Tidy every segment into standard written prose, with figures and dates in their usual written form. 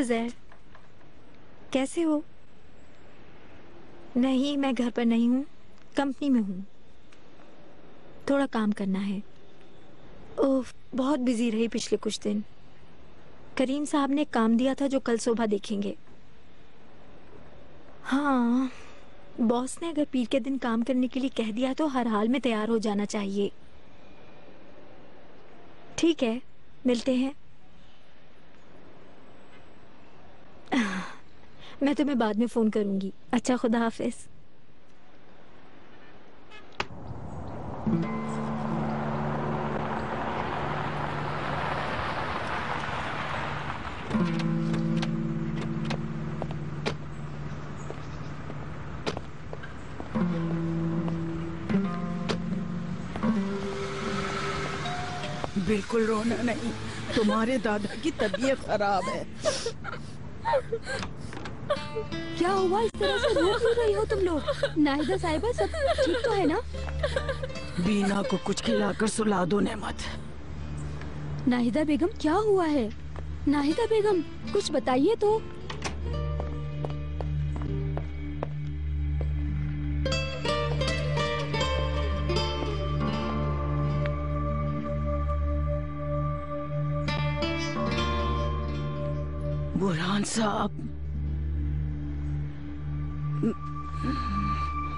उज़ैर, कैसे हो? नहीं, मैं घर पर नहीं हूँ, कंपनी में हूँ। थोड़ा काम करना है। ओह, बहुत बिजी रही पिछले कुछ दिन। करीम साहब ने काम दिया था जो कल सुबह देखेंगे। हाँ, बॉस ने अगर पीर के दिन काम करने के लिए कह दिया तो हर हाल में तैयार हो जाना चाहिए। ठीक है, मिलते हैं। मैं तुम्हें बाद में फोन करूंगी। अच्छा, खुदा हाफिज। बिल्कुल रोना नहीं, तुम्हारे दादा की तबीयत खराब है। क्या हुआ? इस तरह से रो क्यों रही हो तुम लोग? नाहिदा साहिबा, सब ठीक तो है ना? बीना को कुछ खिलाकर सुला दो नेमत। नाहिदा बेगम, क्या हुआ है? नाहिदा बेगम, कुछ बताइए तो। बुरहान साहब,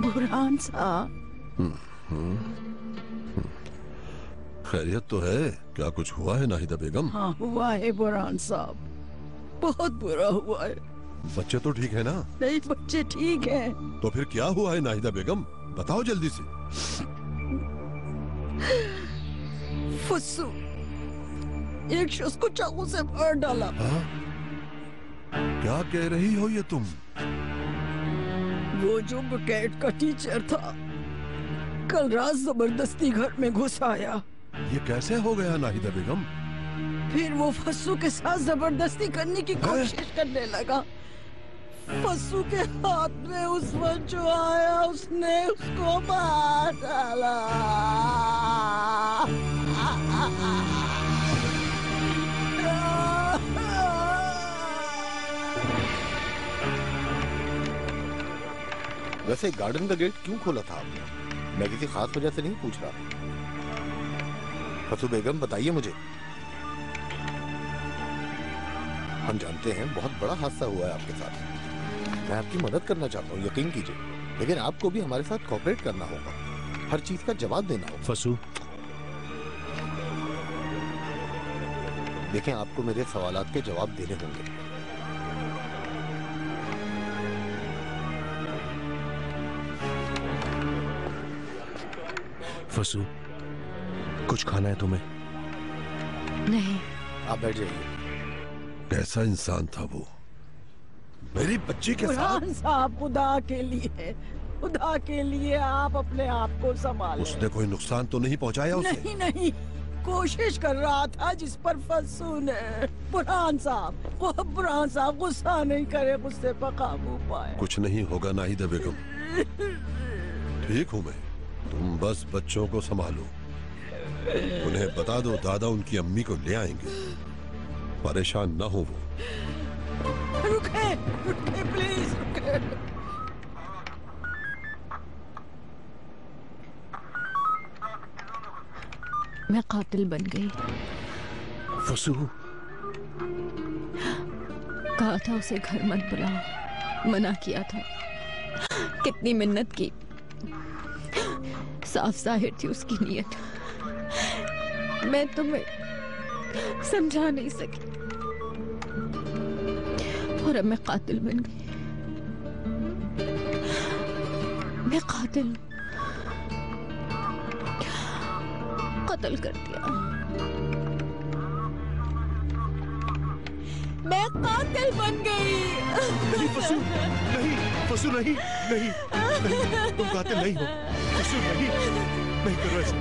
बुरहान साहब। खैरियत तो है? क्या कुछ हुआ है नाहिदा बेगम? हाँ हुआ है बुरहान साहब, बहुत बुरा हुआ है। बच्चे तो ठीक है ना? नहीं, बच्चे ठीक हैं। तो फिर क्या हुआ है नाहिदा बेगम? बताओ जल्दी से। फुस्सू, एक शख्स को चाकू से मार डाला। हाँ? क्या कह रही हो ये तुम? वो जो बुकेट का टीचर था, कल रात जबरदस्ती घर में घुस आया। ये कैसे हो गया नाहिदा बेगम? फिर वो फस्सू के साथ जबरदस्ती करने की कोशिश करने लगा। फस्सू के हाथ में उस वक्त जो आया, उसने उसको मार डाला। वैसे गार्डन का गेट क्यों खोला था आपने? मैं किसी खास वजह से नहीं पूछ रहा। फसू बेगम, बताइए मुझे। हम जानते हैं बहुत बड़ा हादसा हुआ है आपके साथ। मैं आपकी मदद करना चाहता हूँ, यकीन कीजिए, लेकिन आपको भी हमारे साथ कोऑपरेट करना होगा, हर चीज का जवाब देना होगा। फसू, देखें, आपको मेरे सवालात के जवाब देने होंगे। फसू, कुछ खाना है तुम्हें? नहीं। आप बैठ जाइए। कैसा इंसान था वो? मेरी बच्ची के साथ। साहब, खुदा के लिए आप अपने आप को संभालें। उसने कोई नुकसान तो नहीं पहुंचाया उसे? नहीं नहीं, कोशिश कर रहा था जिस पर फस्सू ने। बुरहान साहब गुस्सा नहीं करे, गुस्से पर काबू पाए। कुछ नहीं होगा नाहिदा बेगम, ठीक हूँ मैं। तुम बस बच्चों को संभालो। उन्हें बता दो दादा उनकी अम्मी को ले आएंगे, परेशान ना हो वो। रुके प्लीज, रुके। मैं कातिल बन गई। फसू, कहा था उसे घर मत बुलाओ, मना किया था। कितनी मिन्नत की, साफ जाहिर थी उसकी नीयत। मैं तुम्हें समझा नहीं सकी और अब मैं कातिल बन गई। मैं कातिल हूं, कत्ल कर दिया। मैं कातिल बन गई। नहीं फसू, नहीं फसू, नहीं नहीं नहीं, तुम कातिल नहीं हो फसू, नहीं करो ऐसा।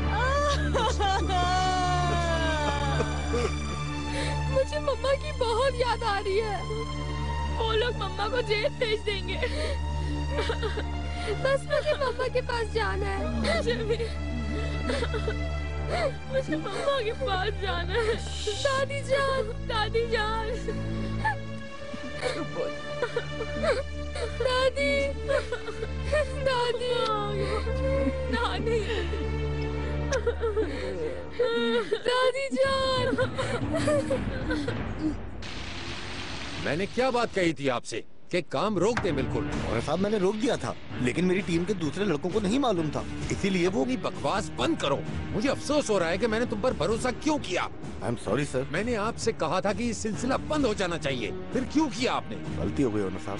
मुझे मम्मा की बहुत याद आ रही है। वो लोग मम्मा को जेल भेज देंगे। बस मुझे मम्मा के पास जाना है। मुझे मम्मा के पास जाना है। दादी जान, दादी जान। दादी, दादी, दादी, दादी जान। मैंने क्या बात कही थी आपसे कि काम रोक दे बिल्कुल। और साहब मैंने रोक दिया था, लेकिन मेरी टीम के दूसरे लड़कों को नहीं मालूम था, इसीलिए वो। अपनी बकवास बंद करो। मुझे अफसोस हो रहा है कि मैंने तुम पर भरोसा क्यों किया। I am sorry sir. मैंने आपसे कहा था कि ये सिलसिला बंद हो जाना चाहिए, फिर क्यों किया आपने? गलती हो गई ओनर साहब,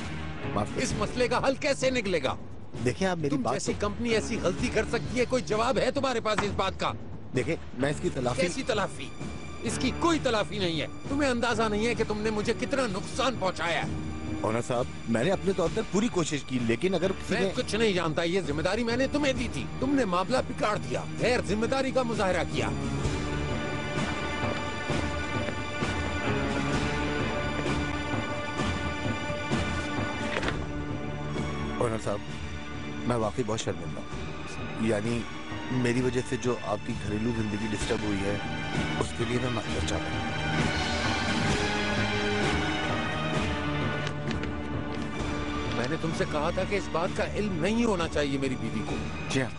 माफ इस मसले का हल कैसे निकलेगा? देखिए आप मेरी तुम बात जैसी कंपनी ऐसी गलती कर सकती है, कोई जवाब है तुम्हारे पास इस बात का? देखिए मैं इसकी तलाफी। कैसी तलाफी? इसकी कोई तलाफी नहीं है। तुम्हें अंदाजा नहीं है कि तुमने मुझे कितना नुकसान पहुंचाया है। ओनर साहब मैंने अपने तौर पर पूरी कोशिश की, लेकिन अगर किसी मैं ने... कुछ नहीं जानता। ये जिम्मेदारी मैंने तुम्हें दी थी, तुमने मामला बिगाड़ दिया, गैर जिम्मेदारी का मुजाहरा किया। ओनर साहब मैं वाकई बहुत शर्मिंदा हूँ, यानी मेरी वजह से जो आपकी घरेलू जिंदगी डिस्टर्ब हुई है उसके लिए मैं माफी चाहता हूँ। मैंने तुमसे कहा था कि इस बात का इल्म नहीं होना चाहिए मेरी बीवी को। जी हाँ।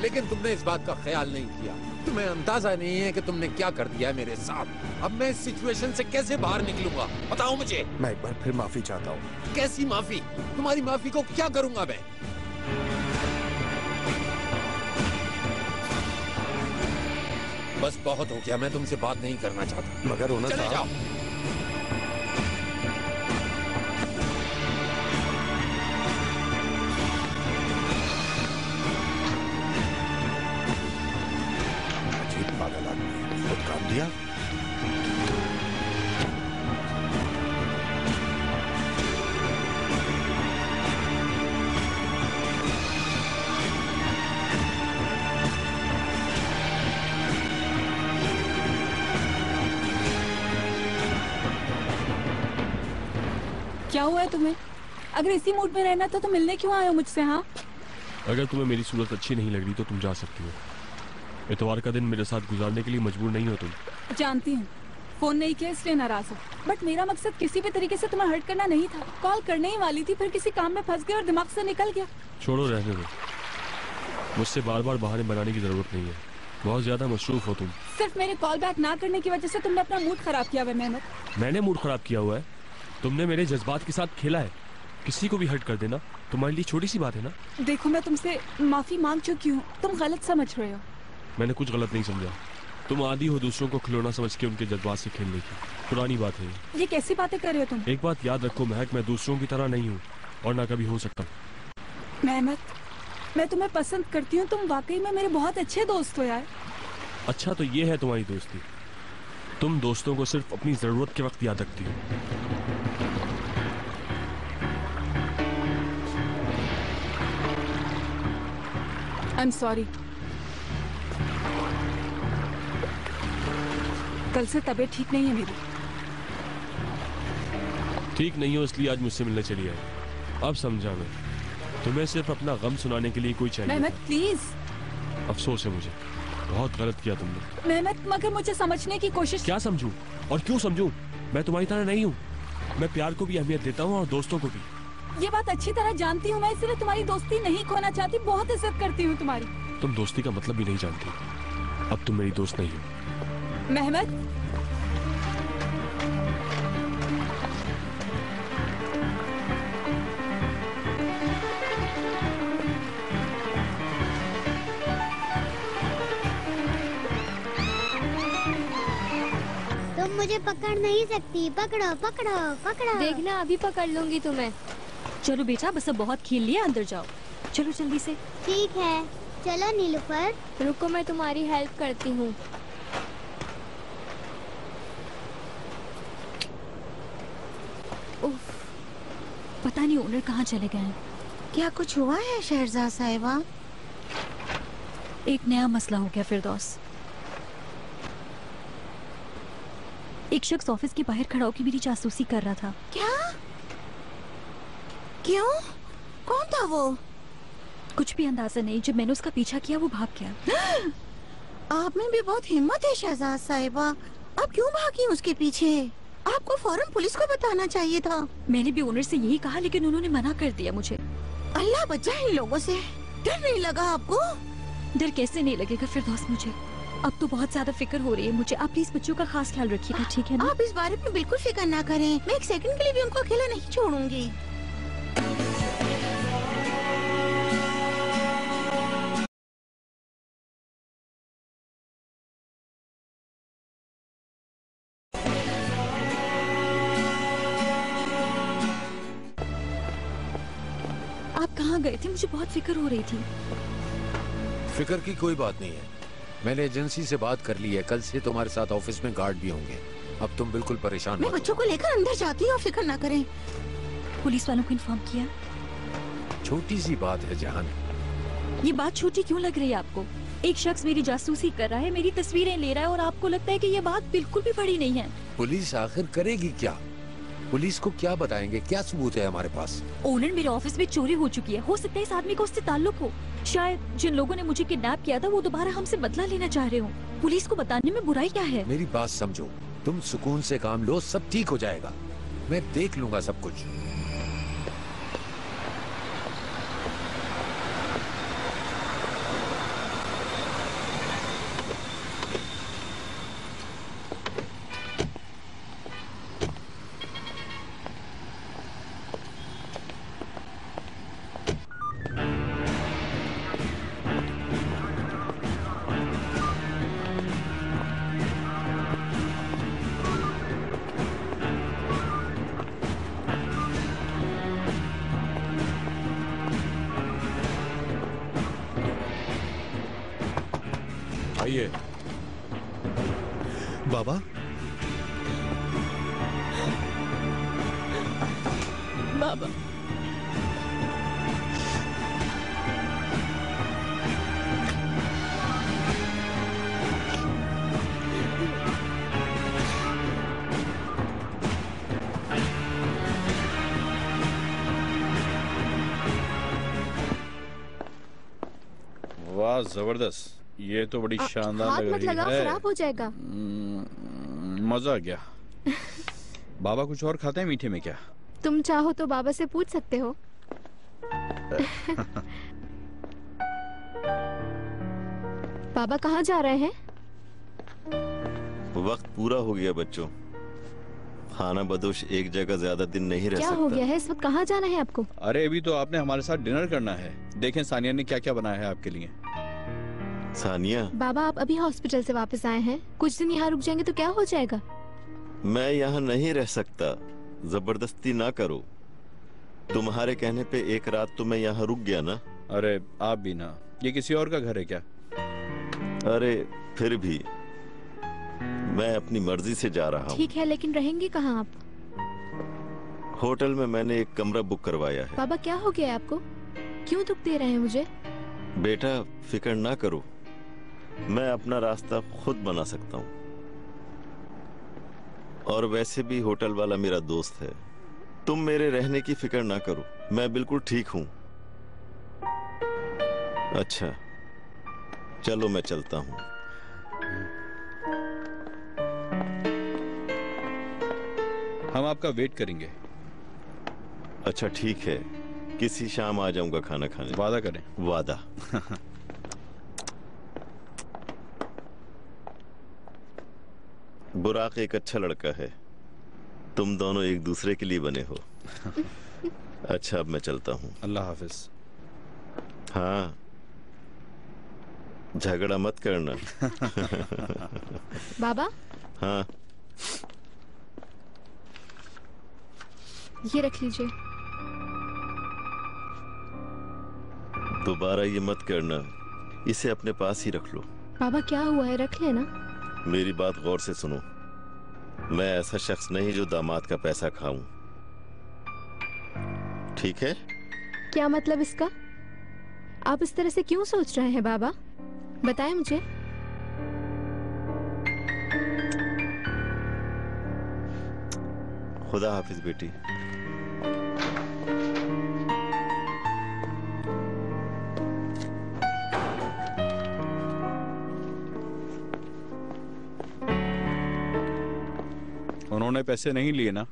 लेकिन तुमने इस बात का ख्याल नहीं किया। तुम्हें अंदाजा नहीं है कि तुमने क्या कर दिया है मेरे साथ। अब मैं इस सिचुएशन से कैसे बाहर निकलूंगा, बताओ मुझे। मैं एक बार फिर माफी चाहता हूँ। कैसी माफी? तुम्हारी माफी को क्या करूंगा मैं? बस बहुत हो गया, मैं तुमसे बात नहीं करना चाहता। मगर ओनर चले साहब जाओ। पागल आदमी खुद काम दिया। क्या हुआ है तुम्हें? अगर इसी मूड में रहना था तो मिलने क्यों आए हो मुझसे? हाँ, अगर तुम्हें मेरी सूरत अच्छी नहीं लग रही तो तुम जा सकती हो। इतवार का दिन मेरे साथ गुजारने के लिए मजबूर नहीं हो तुम। जानती हूँ फोन नहीं किया इसलिए नाराज हो, बट मेरा मकसद किसी भी तरीके से तुम्हें हर्ट करना नहीं था। कॉल करने ही वाली थी, फिर किसी काम में फंस गई और दिमाग से निकल गया। छोड़ो, रहने दो। मुझसे बार बार बहाने बनाने की जरूरत नहीं है, बहुत ज्यादा मसरूफ हो तुम। सिर्फ मेरे कॉल बैक ना करने की वजह से तुमने अपना मूड खराब किया हुआ है मेहमत। मैंने मूड खराब किया हुआ है? तुमने मेरे जज्बात के साथ खेला है। किसी को भी हर्ट कर देना तुम्हारे लिए छोटी सी बात है ना। देखो मैं तुमसे माफी मांग चुकी हूँ, तुम गलत समझ रहे हो। मैंने कुछ गलत नहीं समझा। तुम आदी हो दूसरों को खिलौना समझ के उनके जज्बात से खेलने की। पुरानी बात है ये कैसी बातें कर रहे हो तुम? एक बात याद रखो महक, मैं दूसरों की तरह नहीं हूँ और ना कभी हो सकता। मेहमत, मैं तुम्हें पसंद करती हूँ, तुम वाकई में मेरे बहुत अच्छे दोस्त हो यार। अच्छा तो ये है तुम्हारी दोस्ती? तुम दोस्तों को सिर्फ अपनी जरूरत के वक्त याद रखती हो। I am sorry. कल से तबीयत ठीक नहीं है मेरी। ठीक नहीं हो इसलिए आज मुझसे मिलने चली आई। अब समझा मैं, तुम्हें सिर्फ अपना गम सुनाने के लिए कोई चाहिए मेहमत था। प्लीज। अफसोस है मुझे, बहुत गलत किया तुमने। मेहमत मगर मुझे समझने की कोशिश। क्या समझूं और क्यों समझूं? मैं तुम्हारी तरह नहीं हूँ। मैं प्यार को भी अहमियत देता हूँ और दोस्तों को भी। ये बात अच्छी तरह जानती हूँ मैं, इसलिए तुम्हारी दोस्ती नहीं खोना चाहती। बहुत इज्जत करती हूँ तुम्हारी। तुम दोस्ती का मतलब भी नहीं जानती। अब तुम मेरी दोस्त नहीं हो। मेहमत, तुम मुझे पकड़ नहीं सकती। पकड़ो पकड़ो पकड़ो। देखना अभी पकड़ लूंगी तुम्हें। चलो बेटा, बस अब बहुत खेल लिया, अंदर जाओ। चलो जल्दी से। ठीक है, चलो नीलूफर। रुको, मैं तुम्हारी हेल्प करती हूँ। पता नहीं ओनर कहाँ चले गए हैं। क्या कुछ हुआ है शहरजाद साहिबा? एक नया मसला हो गया फिरदौस। एक शख्स ऑफिस के बाहर खड़ा होकर मेरी जासूसी कर रहा था। क्या? क्यों? कौन था वो? कुछ भी अंदाजा नहीं। जब मैंने उसका पीछा किया वो भाग गया। आप में भी बहुत हिम्मत है शहजाद साहिबा। आप क्यों भागी उसके पीछे? आपको फौरन पुलिस को बताना चाहिए था। मैंने भी ओनर से यही कहा, लेकिन उन्होंने मना कर दिया मुझे। अल्लाह बचाए इन लोगों से। डर नहीं लगा आपको? डर कैसे नहीं लगेगा फिरदौस मुझे। अब तो बहुत ज्यादा फिक्र हो रही है मुझे। आप प्लीज बच्चों का खास ख्याल रखिएगा, ठीक है ना? आप इस बारे में बिल्कुल फिक्र ना करें। मैं एक सेकंड के लिए भी उनको अकेला नहीं छोड़ूंगी। आप कहाँ गए थे? मुझे बहुत फिक्र हो रही थी। फिक्र की कोई बात नहीं है। मैंने एजेंसी से बात कर ली है। कल से तुम्हारे साथ ऑफिस में गार्ड भी होंगे। अब तुम बिल्कुल परेशान मैं मत बच्चों को लेकर अंदर जाती हूँ, फिक्र ना करें। पुलिस वालों को इन्फॉर्म किया? हो। छोटी सी बात है जहान। ये बात छोटी क्यों लग रही है आपको? एक शख्स मेरी जासूसी कर रहा है, मेरी तस्वीरें ले रहा है, और आपको लगता है कि ये बात बिल्कुल भी बड़ी नहीं है। पुलिस आखिर करेगी क्या? पुलिस को क्या बताएंगे? क्या सबूत है हमारे पास? ओनर, मेरे ऑफिस में चोरी हो चुकी है। हो सकता है इस आदमी को उससे ताल्लुक हो। शायद जिन लोगों ने मुझे किडनैप किया था वो दोबारा हमसे बदला लेना चाह रहे हो। पुलिस को बताने में बुराई क्या है? मेरी बात समझो। तुम सुकून से काम लो, सब ठीक हो जाएगा। मैं देख लूंगा सब कुछ। आइए। बाबा, बाबा, वाह, जबरदस्त। ये तो बड़ी शानदार हाथ लग मत रही लगाओ, है। खराब हो जाएगा। मजा आ गया। बाबा कुछ और खाते हैं मीठे में क्या? तुम चाहो तो बाबा से पूछ सकते हो। बाबा कहाँ जा रहे हैं? वक्त पूरा हो गया बच्चों। खाना बदोश एक जगह ज्यादा दिन नहीं रह क्या सकता। हो गया है? इस वक्त कहाँ जाना है आपको? अरे अभी तो आपने हमारे साथ डिनर करना है। देखें सानिया ने क्या क्या बनाया है आपके लिए। सानिया, बाबा आप अभी हॉस्पिटल से वापस आए हैं, कुछ दिन यहाँ रुक जाएंगे तो क्या हो जाएगा? मैं यहाँ नहीं रह सकता। जबरदस्ती ना करो। तुम्हारे कहने पे एक रात तो मैं यहाँ रुक गया ना। अरे आप भी ना, ये किसी और का घर है क्या? अरे फिर भी मैं अपनी मर्जी से जा रहा हूँ। ठीक है, लेकिन रहेंगे कहाँ आप? होटल में मैंने एक कमरा बुक करवाया है। बाबा क्या हो गया है आपको? क्यों दुख दे रहे हैं मुझे? बेटा फिक्र ना करो, मैं अपना रास्ता खुद बना सकता हूँ। और वैसे भी होटल वाला मेरा दोस्त है। तुम मेरे रहने की फिक्र ना करो, मैं बिल्कुल ठीक हूँ। अच्छा चलो मैं चलता हूँ। हम आपका वेट करेंगे। अच्छा ठीक है, किसी शाम आ जाऊंगा खाना खाने। वादा करें। वादा। बुराक एक अच्छा लड़का है। तुम दोनों एक दूसरे के लिए बने हो। अच्छा अब मैं चलता हूँ। अल्लाह हाफिज। हाँ झगड़ा मत करना। बाबा हाँ ये रख लीजिए। दोबारा ये मत करना, इसे अपने पास ही रख लो। बाबा क्या हुआ है? रख लेना। मेरी बात गौर से सुनो। मैं ऐसा शख्स नहीं जो दामाद का पैसा खाऊं। ठीक है? क्या मतलब इसका? आप इस तरह से क्यों सोच रहे हैं बाबा? बताएं मुझे। खुदा हाफिज बेटी। उन्होंने पैसे नहीं लिए ना?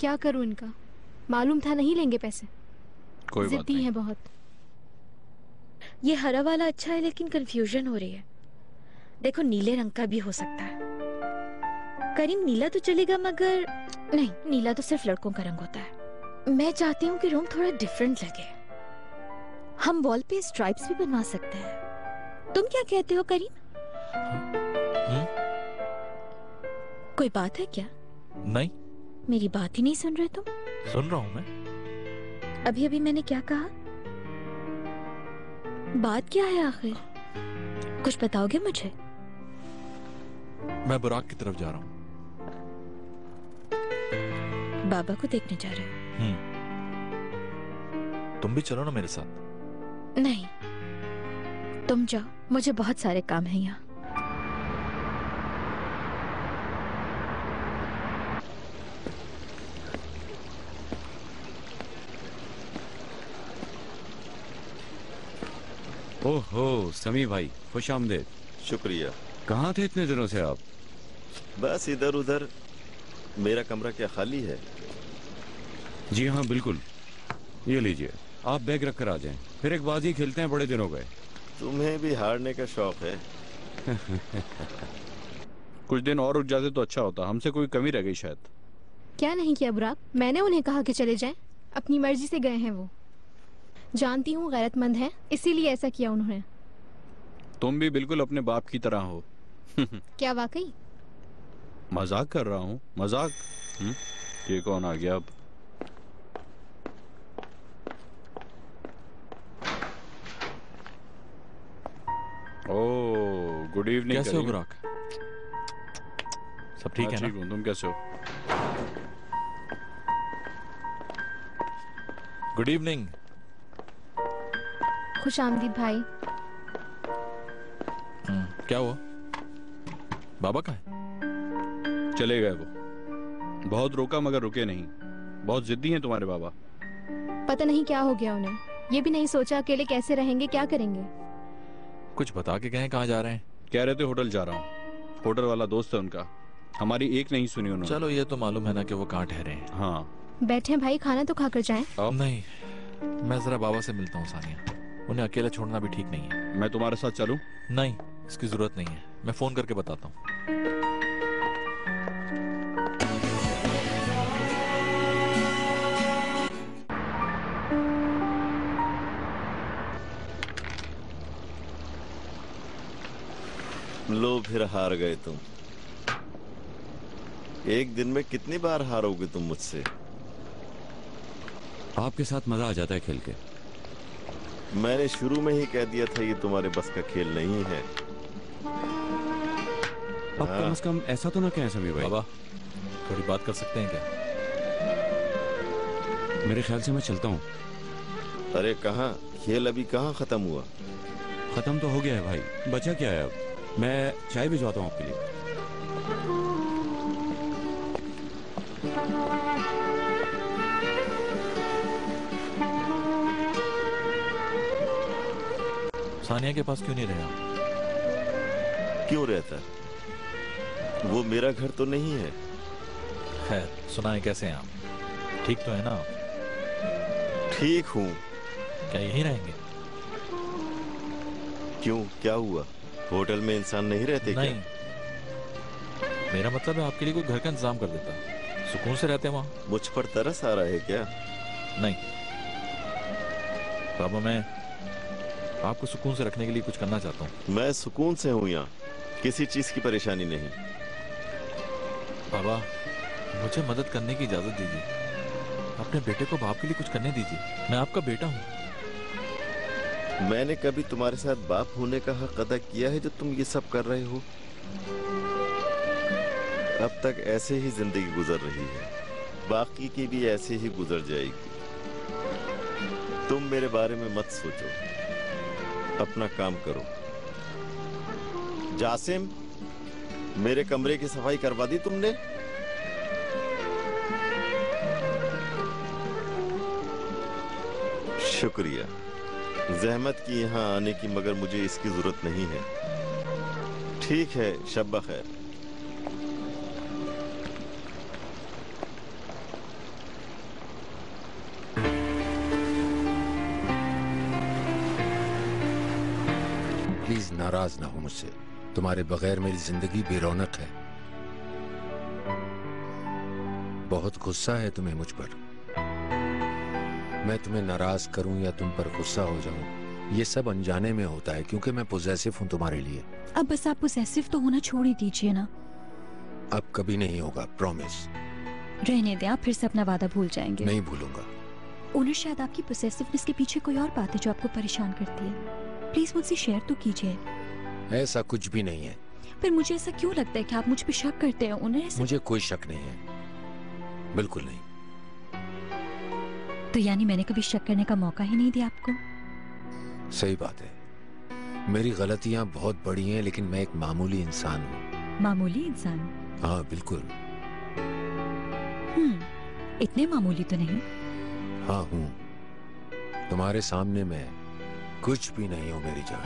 क्या करूं इनका, मालूम था नहीं लेंगे पैसे। कोई बात जिद्दी नहीं। है बहुत। ये हरा वाला अच्छा है लेकिन कंफ्यूजन हो रही है। देखो नीले रंग का भी हो सकता है। करीम नीला तो चलेगा मगर नहीं, नीला तो सिर्फ लड़कों का रंग होता है। मैं चाहती हूँ कि रूम थोड़ा डिफरेंट लगे। हम वॉल पे स्ट्राइप्स भी बनवा सकते हैं। तुम क्या कहते हो करीम? कोई बात है क्या? नहीं। मेरी बात ही नहीं सुन रहे तुम? सुन रहा हूँ मैं। अभी अभी मैंने क्या कहा? बात क्या है आखिर? कुछ बताओगे मुझे? मैं बुराक की तरफ जा रहा हूँ। बाबा को देखने जा रहे हो? तुम भी चलो ना मेरे साथ। नहीं, तुम जाओ, मुझे बहुत सारे काम हैं यहाँ। ओहो समी भाई, खुश आमदेद। शुक्रिया। कहाँ थे इतने दिनों से आप? बस इधर उधर। मेरा कमरा क्या खाली है? जी हाँ बिल्कुल, ये लीजिए, आप बैग रख कर आ जाएं, फिर एक बाजी खेलते हैं, बड़े दिन हो गए। तुम्हें भी हारने का शौक है? कुछ दिन और रुक जाते तो अच्छा होता, हमसे कोई कमी रह गई शायद। क्या नहीं किया बुराक, मैंने उन्हें कहा कि चले जाएं, अपनी मर्जी से गए हैं वो। जानती हूँ गैरतमंद है, इसीलिए ऐसा किया उन्होंने। तुम भी बिल्कुल अपने बाप की तरह हो। क्या वाकई? मजाक कर रहा हूँ, मजाक। ये कौन आ गया अब? Oh good evening. कैसे हो बुराक? सब ठीक है ना? ठीक हूँ, तुम कैसे हो? Good evening. खुश आमदीद भाई। क्या हुआ? बाबा कहाँ है? चले गए वो। बहुत रोका मगर रुके नहीं। बहुत जिद्दी हैं तुम्हारे बाबा। पता नहीं क्या हो गया उन्हें, ये भी नहीं सोचा अकेले कैसे रहेंगे, क्या करेंगे। कुछ बता के गए कहाँ जा रहे हैं? कह रहे थे होटल जा रहा हूँ। होटल वाला दोस्त है उनका, हमारी एक नहीं सुनी उन्होंने। चलो ये तो मालूम है ना कि वो कहाँ ठहरे हैं। हाँ बैठे भाई, खाना तो खाकर जाएं। नहीं, मैं जरा बाबा से मिलता हूँ सानिया। उन्हें अकेला छोड़ना भी ठीक नहीं है। मैं तुम्हारे साथ चलूं? नहीं, इसकी जरूरत नहीं है, मैं फोन करके बताता हूँ। लो फिर हार गए तुम। एक दिन में कितनी बार हारोगे तुम मुझसे? आपके साथ मजा आ जाता है खेल के। मैंने शुरू में ही कह दिया था ये तुम्हारे बस का खेल नहीं है। अब कम से कम ऐसा तो ना कहें समी भाई। बाबा थोड़ी बात कर सकते हैं क्या? मेरे ख्याल से मैं चलता हूँ। अरे कहाँ? खेल अभी कहाँ खत्म हुआ? खत्म तो हो गया है भाई, बचा क्या है अब? मैं चाय भिजवाता हूँ आपके लिए। सानिया के पास क्यों नहीं रहा? क्यों रहता? वो मेरा घर तो नहीं है। खैर सुनाए, कैसे हैं आप? ठीक तो है ना? ठीक हूँ। क्या यहीं रहेंगे? क्यों, क्या हुआ? होटल में इंसान नहीं रहते क्या? नहीं, मेरा मतलब है आपके लिए कोई घर का इंतजाम कर देता, सुकून से रहते वहाँ। मुझ पर तरस आ रहा है क्या? नहीं बाबा, मैं आपको सुकून से रखने के लिए कुछ करना चाहता हूँ। मैं सुकून से हूँ यहाँ, किसी चीज की परेशानी नहीं। बाबा मुझे मदद करने की इजाजत दीजिए। अपने बेटे को बाप के लिए कुछ करने दीजिए, मैं आपका बेटा हूँ। मैंने कभी तुम्हारे साथ बाप होने का हक अदा किया है जो तुम ये सब कर रहे हो? अब तक ऐसे ही जिंदगी गुजर रही है, बाकी की भी ऐसे ही गुजर जाएगी। तुम मेरे बारे में मत सोचो, अपना काम करो। जासिम, मेरे कमरे की सफाई करवा दी तुमने? शुक्रिया। जहमत की यहाँ आने की, मगर मुझे इसकी जरूरत नहीं है। ठीक है, शब्बा खैर। प्लीज नाराज ना हो मुझसे। तुम्हारे बगैर मेरी जिंदगी बेरौनक है। बहुत गुस्सा है तुम्हें मुझ पर। मैं तुम्हें नाराज करूं या तुम पर गुस्सा हो जाऊं, ये सब अनजाने में होता है, क्योंकि मैं पोजेसिव हूं तुम्हारे लिए। अब बस आप पोसेसिव तो होना छोड़ ही दीजिए ना। अब कभी नहीं होगा, प्रॉमिस। रहने दें, आप फिर से अपना वादा भूल जाएंगे। नहीं भूलूंगा। ओनर, शायद आपकी पोसेसिवनेस के पीछे कोई और बात है जो आपको परेशान करती है। प्लीज मुझसे शेयर तो कीजिए। ऐसा कुछ भी नहीं है। फिर मुझे ऐसा क्यों लगता है कि आप मुझ पे शक करते हैं ओनर? ऐसा मुझे कोई शक नहीं है, बिल्कुल नहीं। तो यानी मैंने कभी शक करने का मौका ही नहीं दिया आपको? सही बात है, मेरी गलतियां बहुत बड़ी हैं, लेकिन मैं एक मामूली इंसान हूँ। मामूली इंसान? हाँ बिल्कुल। इतने मामूली तो नहीं। हाँ हूँ। तुम्हारे सामने मैं कुछ भी नहीं हूँ मेरी जान।